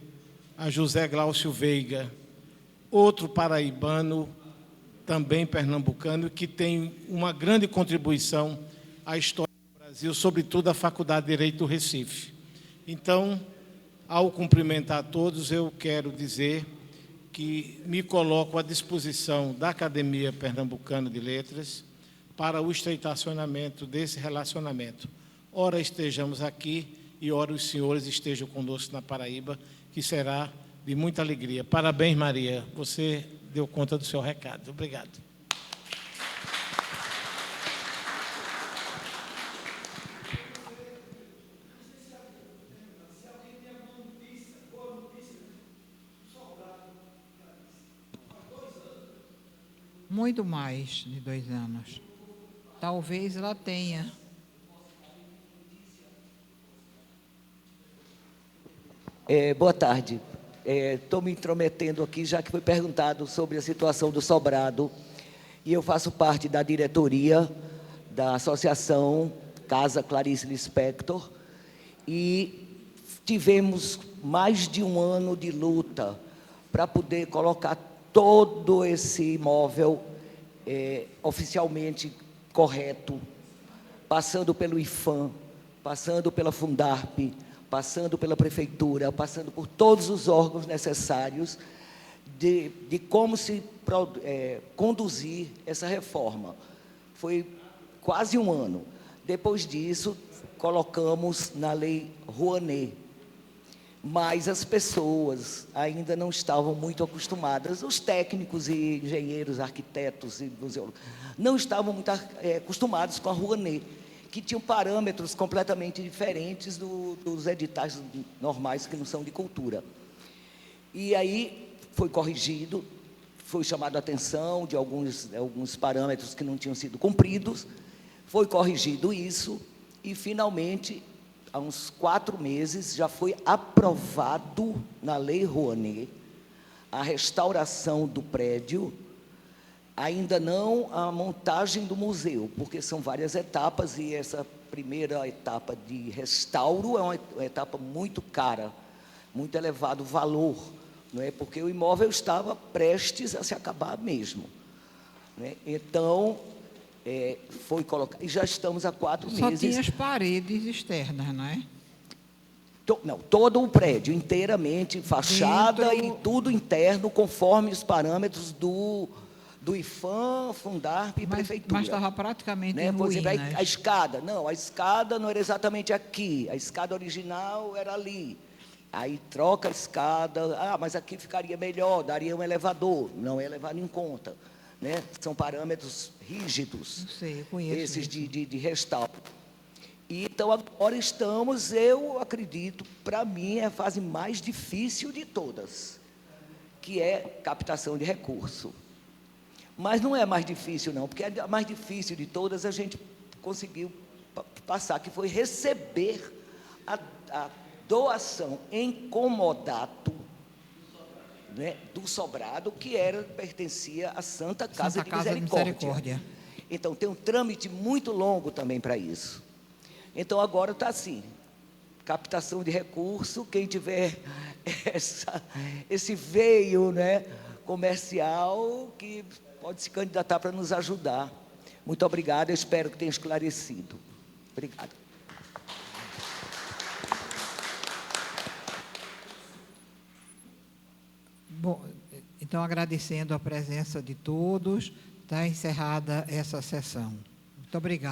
a José Glaucio Veiga, outro paraibano, também pernambucano, que tem uma grande contribuição à história do Brasil, sobretudo à Faculdade de Direito do Recife. Então, ao cumprimentar todos, eu quero dizer que me coloco à disposição da Academia Pernambucana de Letras para o estreitacionamento desse relacionamento. Ora estejamos aqui e ora os senhores estejam conosco na Paraíba, que será de muita alegria. Parabéns, Maria. Você deu conta do seu recado. Obrigado. Muito mais de 2 anos. Talvez ela tenha. Boa tarde. Estou me intrometendo aqui, já que foi perguntado sobre a situação do Sobrado, e eu faço parte da diretoria da Associação Casa Clarice Lispector, e tivemos mais de 1 ano de luta para poder colocar todo esse imóvel oficialmente correto, passando pelo IFAM, passando pela Fundarp, passando pela prefeitura, passando por todos os órgãos necessários de como se conduzir essa reforma. Foi quase 1 ano. Depois disso, colocamos na Lei Rouanet, mas as pessoas ainda não estavam muito acostumadas, os técnicos e engenheiros, arquitetos e museólogos, não estavam muito acostumados com a Rouanet, que tinham parâmetros completamente diferentes dos editais normais que não são de cultura. E aí foi corrigido, foi chamado a atenção de alguns parâmetros que não tinham sido cumpridos, foi corrigido isso e, finalmente, há uns 4 meses, já foi aprovado na Lei Rouanet a restauração do prédio, ainda não a montagem do museu, porque são várias etapas e essa primeira etapa de restauro é uma etapa muito cara, muito elevado valor, não é? Porque o imóvel estava prestes a se acabar mesmo, né? Então, foi colocado, e já estamos há 4 meses. Só tinha as paredes externas, não é? Não, todo o prédio, inteiramente, fachada e tudo interno, conforme os parâmetros do IFAM, Fundarp e Prefeitura. Mas estava praticamente né? em Por exemplo, ruínas. a escada. Não, a escada não era exatamente aqui. A escada original era ali. Aí troca a escada. Ah, mas aqui ficaria melhor, daria um elevador. Não é levado em conta, né? São parâmetros rígidos. Não sei, eu conheço esses isso. de restauro. E, então, agora estamos, eu acredito, para mim, é a fase mais difícil de todas, que é captação de recurso. Mas não é a mais difícil, não, porque a mais difícil de todas a gente conseguiu passar, que foi receber a doação em comodato, né, do sobrado, que pertencia à Santa Casa de Misericórdia. Então, tem um trâmite muito longo também para isso. Então, agora está assim, captação de recurso, quem tiver esse veio, né, comercial, que pode se candidatar para nos ajudar. Muito obrigada, eu espero que tenha esclarecido. Obrigada. Bom, então, agradecendo a presença de todos, está encerrada essa sessão. Muito obrigada.